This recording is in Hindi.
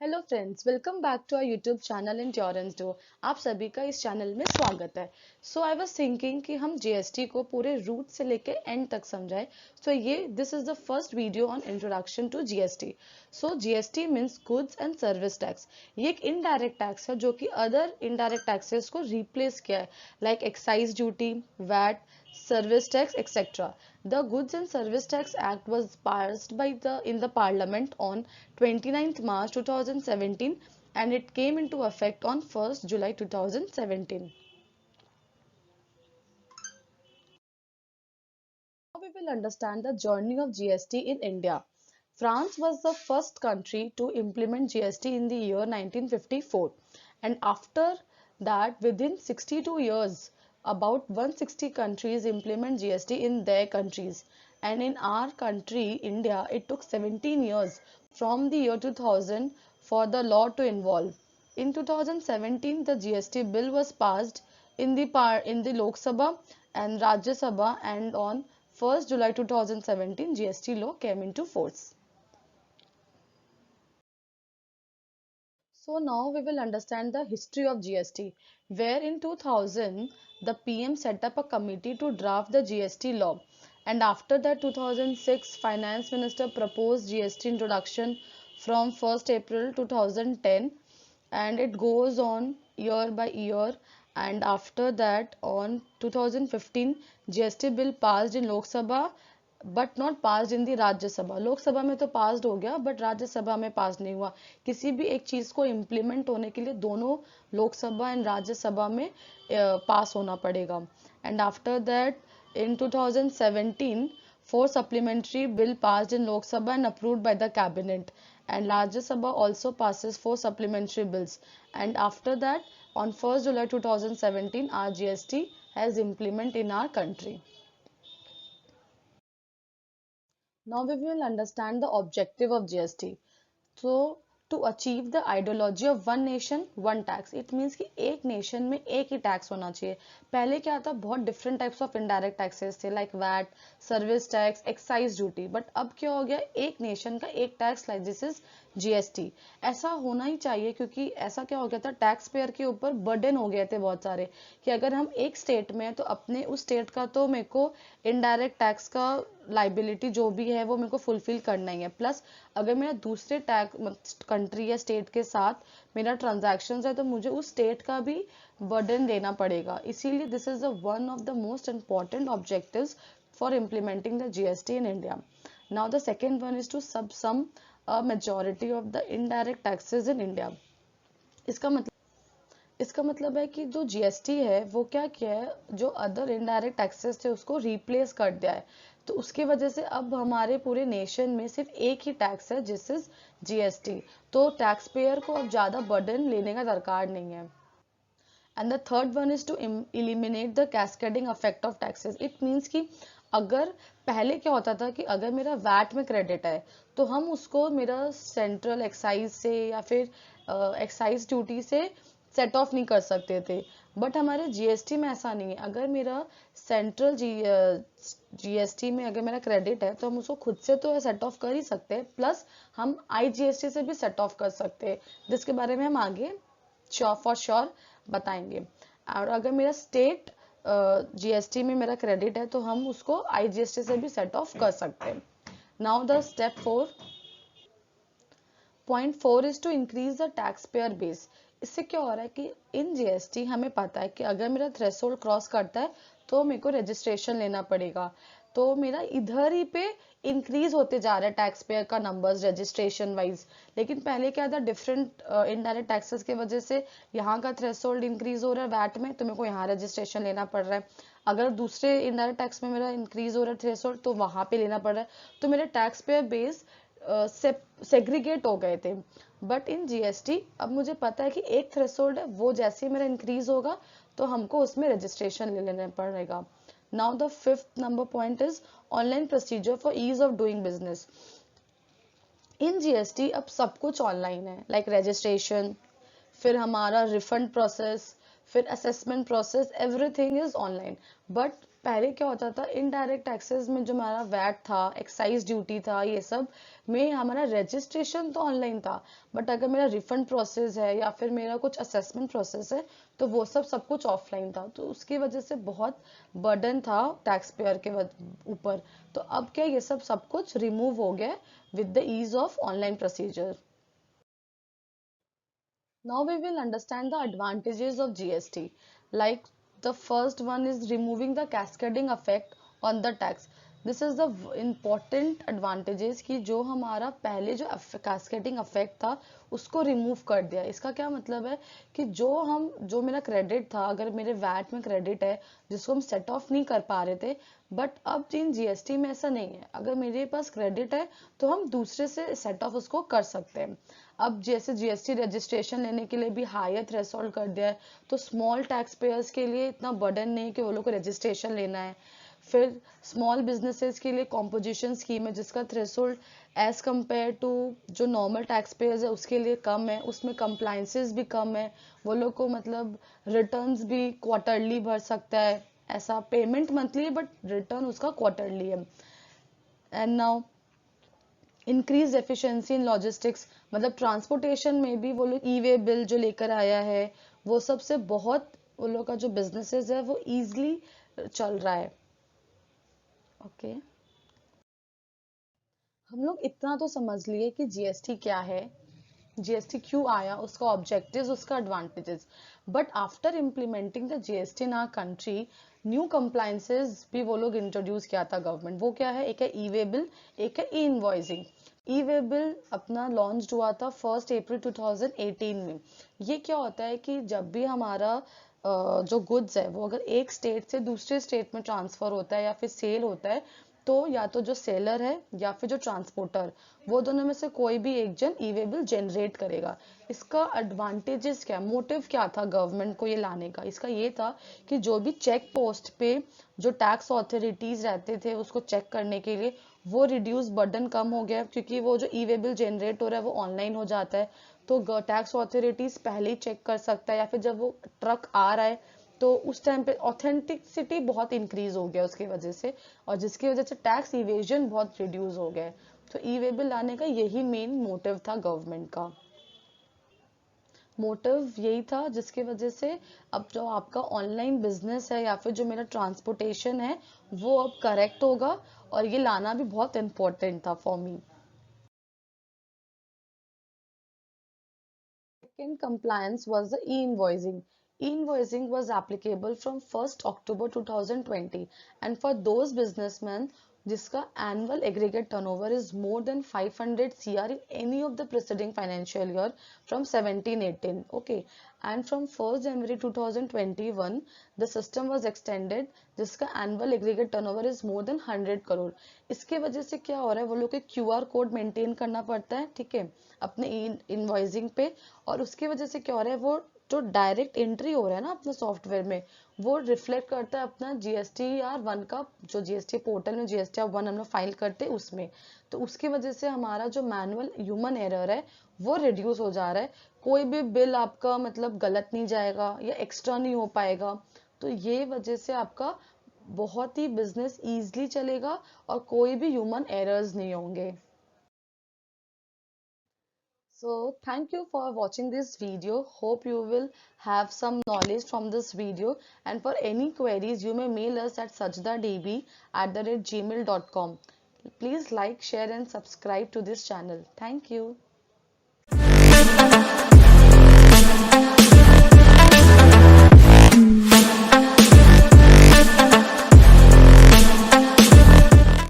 Hello friends, welcome back to our YouTube channel insurance डो। आप सभी का इस चैनल में स्वागत है। सो आई वाज थिंकिंग कि हम जीएसटी को पूरे रूट से लेके एंड तक समझाएं। ये this is the first video on introduction to GST. GST means goods and service tax. ये एक इनडायरेक्ट टैक्स है जो कि अदर इनडायरेक्ट टैक्सेस को रिप्लेस किया है, like excise duty, VAT, service tax, etc. The Goods and Service Tax Act was passed by the in the Parliament on 29th March 2017 and it came into effect on 1st July 2017. Now we will understand the journey of GST in India. France was the first country to implement GST in the year 1954, and after that, within 62 years, about 160 countries implement GST in their countries. And in our country, India, it took 17 years from the year 2000 for the law to evolve. In 2017, the GST bill was passed in the Lok Sabha and Rajya Sabha, and on 1st July 2017, GST law came into force. So now we will understand the history of GST, where in 2000 the PM set up a committee to draft the GST law, and after that 2006 Finance Minister proposed GST introduction from 1st April 2010, and it goes on year by year, and after that on 2015 GST bill passed in Lok Sabha but not passed in the Rajya Sabha. Lok Sabha में तो पास्ड हो गया बट राज्यसभा में पास नहीं हुआ। किसी भी एक चीज को इम्प्लीमेंट होने के लिए दोनों लोकसभा एंड राज्यसभा में पास होना पड़ेगा। And after that in 2017 four supplementary bill passed in Lok Sabha and approved by the cabinet, and Rajya Sabha also passes four supplementary bills, and after that on 1st July 2017 our GST has implemented in our country. Now we will understand the objective of GST. So to achieve the ideology of one nation one tax, it means कि एक नेशन में एक ही टैक्स होना चाहिए। पहले क्या था, बहुत different types of indirect taxes थे, like VAT, service tax, excise duty, but अब क्या हो गया, एक नेशन का एक tax, like this is GST. ऐसा होना ही चाहिए क्योंकि ऐसा क्या हो गया था, टैक्स पेयर के ऊपर बर्डन हो गए थे बहुत सारे, कि अगर हम एक स्टेट में हैं तो अपने उस स्टेट का तो मेरे को इनडायरेक्ट टैक्स का लाइबिलिटी जो भी है वो मेरे को फुलफिल करना ही है, प्लस अगर मेरा दूसरे टैक्स कंट्री या स्टेट के साथ मेरा ट्रांजैक्शन है तो मुझे उस स्टेट का भी बर्डन देना पड़ेगा। इसीलिए this is the one of the most important objectives for implementing the GST in India. Now the second one is to subsume a majority of the indirect taxes in India. इसका मतलब इसका मतलब है कि जो जीएसटी है वो क्या किया है, जो अदर इनडायरेक्ट टैक्सेस थे उसको रिप्लेस कर दिया है। तो उसकी वजह से अब हमारे पूरे नेशन में सिर्फ एक ही टैक्स है, जिस इज जीएसटी। तो टैक्स पेयर को अब ज्यादा बर्डन लेने का दरकार नहीं है। And the third one is to eliminate the cascading effect of taxes. It means कि अगर पहले क्या होता था कि अगर मेरा वैट में क्रेडिट है तो हम उसको मेरा सेंट्रल एक्साइज से या फिर एक्साइज ड्यूटी से सेट ऑफ नहीं कर सकते थे, बट हमारे जीएसटी में ऐसा नहीं है। अगर मेरा सेंट्रल जीएसटी में अगर मेरा क्रेडिट है तो हम उसको खुद से तो सेट ऑफ कर ही सकते हैं, प्लस हम आईजीएसटी से भी सेट ऑफ कर सकते हैं, जिसके बारे में हम आगे श्योर फॉर श्योर बताएंगे। और अगर मेरा स्टेट जीएसटी में मेरा क्रेडिट है तो हम उसको आईजीएसटी से भी सेट ऑफ कर सकते हैं। Now the step four, point four is to increase the tax payer base. इससे क्या हो रहा है कि इन जीएसटी हमें पता है कि अगर मेरा थ्रेशोल्ड क्रॉस करता है तो मेरे को रजिस्ट्रेशन लेना पड़ेगा। तो मेरा इधर ही पे इंक्रीज होते जा रहा है टैक्स पेयर का नंबर्स रजिस्ट्रेशन वाइज। लेकिन पहले क्या था, डिफरेंट इनडायरेक्ट टैक्सेस की वजह से यहाँ का थ्रेशोल्ड इंक्रीज हो रहा है वैट में, तो मेरे को यहाँ रजिस्ट्रेशन लेना पड़ रहा है। अगर दूसरे इनडायरेक्ट टैक्स में मेरा इंक्रीज हो रहा है थ्रेशोल्ड तो वहां पे लेना पड़ रहा है। तो मेरे टैक्स पेयर बेस सेग्रीगेट हो गए थे। बट इन जीएसटी अब मुझे पता है कि एक थ्रेशोल्ड है, वो जैसे ही मेरा इंक्रीज होगा तो हमको उसमें रजिस्ट्रेशन ले लेना पड़ेगा। Now the fifth number point is online procedure for ease of doing business. In GST अब सब कुछ ऑनलाइन है, लाइक रजिस्ट्रेशन, फिर हमारा रिफंड प्रोसेस, फिर assessment process, everything is online. But पहले क्या होता था, इनडायरेक्ट टैक्सेस में जो हमारा वैट था, एक्साइज ड्यूटी था, ये सब में हमारा रजिस्ट्रेशन तो ऑनलाइन था, बट अगर मेरा रिफंड प्रोसेस है या फिर मेरा कुछ असेसमेंट प्रोसेस है तो वो सब कुछ ऑफलाइन था। तो उसकी वजह से बहुत बर्डन था टैक्स पेयर के ऊपर। तो अब क्या ये सब कुछ रिमूव हो गया with the ease of online procedure. Now we will understand the advantages of GST. Like the first one is removing the cascading effect on the tax. This is the important advantages कि जो हमारा पहले जो cascading effect था उसको remove कर दिया। इसका क्या मतलब है कि जो मेरा क्रेडिट था, अगर मेरे वैट में क्रेडिट है जिसको हम सेट ऑफ नहीं कर पा रहे थे, बट अब इन जीएसटी में ऐसा नहीं है। अगर मेरे पास क्रेडिट है तो हम दूसरे से सेट ऑफ उसको कर सकते हैं। अब जैसे जीएसटी रजिस्ट्रेशन लेने के लिए भी हायर थ्रेशोल्ड कर दिया है, तो स्मॉल टैक्स पेयर्स के लिए इतना बर्डन नहीं कि वो लोग को रजिस्ट्रेशन लेना है। फिर स्मॉल बिजनेसेस के लिए कॉम्पोजिशन स्कीम है जिसका थ्रेशोल्ड एज कंपेयर टू जो नॉर्मल टैक्स पेयर्स है उसके लिए कम है, उसमें कंप्लाइंसेस भी कम है, वो लोग को मतलब रिटर्न्स भी क्वार्टरली भर सकता है, ऐसा पेमेंट मंथली है बट रिटर्न उसका क्वार्टरली है। And now increase efficiency in logistics, मतलब ट्रांसपोर्टेशन में भी वो लोग ई वे बिल जो लेकर आया है वो सबसे बहुत वो लोग का जो बिजनेसेस है वो इजीली चल रहा है। ओके, हम लोग इतना तो समझ लिए कि जीएसटी क्या है, जीएसटी क्यों आया, उसका ऑब्जेक्टिव्स, उसका advantages. But after implementing the GST in our country, new compliances भी वो लोग इंट्रोड्यूस किया था गवर्नमेंट। वो क्या है, एक है ई वे बिल, एक है ई इनवॉइसिंग। ई वे बिल अपना लॉन्च हुआ था 1 अप्रैल 2018 में। ये क्या होता है कि जब भी हमारा जो गुड्स है वो अगर एक स्टेट से दूसरे स्टेट में ट्रांसफर होता है या फिर सेल होता है, तो या तो जो सेलर है या फिर जो ट्रांसपोर्टर, वो दोनों में से कोई भी एक जन ई वे बिल जनरेट करेगा। इसका एडवांटेजेस क्या, मोटिव क्या था गवर्नमेंट को ये लाने का? इसका ये था कि जो भी चेक पोस्ट पे जो टैक्स अथॉरिटीज रहते थे उसको चेक करने के लिए, वो रिड्यूस बर्डन कम हो गया, क्योंकि वो जो ई वे बिल जनरेट हो रहा है वो ऑनलाइन हो जाता है। तो टैक्स अथॉरिटीज पहले ही चेक कर सकता है, या फिर जब वो ट्रक आ रहा है तो उस टाइम पे ऑथेंटिसिटी बहुत इंक्रीज हो गया उसकी वजह से, और जिसकी वजह से टैक्स इवेजन बहुत रिड्यूस हो गया। तो ई वे बिल लाने का यही मेन मोटिव था गवर्नमेंट का। मोटिव यही था जिसकी वजह से अब जो आपका ऑनलाइन बिजनेस है या फिर जो मेरा ट्रांसपोर्टेशन है वो अब करेक्ट होगा, और ये लाना भी बहुत इंपॉर्टेंट था for me. Second compliance was the e-invoicing. E-invoicing was applicable from 1st October 2020, and for those businessmen जिसका annual aggregate turnover is more than 500 CR in any of the preceding financial year from 17-18. Okay, and from 1st January 2021 the system was extended जिसका annual aggregate turnover is more than 100 crore. इसके वजह से क्या हो रहा है, वो लोग के QR कोड मेंटेन करना पड़ता है, ठीक है, अपने इनवॉइसिंग पे, और उसकी वजह से क्या हो रहा है, वो जो डायरेक्ट एंट्री हो रहा है ना अपने सॉफ्टवेयर में, वो रिफ्लेक्ट करता है अपना GSTR 1 का, जो जीएसटी पोर्टल में GSTR 1 हम लोग फाइल करते हैं उसमें। तो उसकी वजह से हमारा जो मैनुअल ह्यूमन एरर है वो रिड्यूस हो जा रहा है। कोई भी बिल आपका मतलब गलत नहीं जाएगा या एक्स्ट्रा नहीं हो पाएगा। तो ये वजह से आपका बहुत ही बिजनेस इजीली चलेगा और कोई भी ह्यूमन एरर्स नहीं होंगे। So thank you for watching this video. Hope you will have some knowledge from this video, and for any queries you may mail us at sajdadb@gmail.com. Please like, share and subscribe to this channel. Thank you.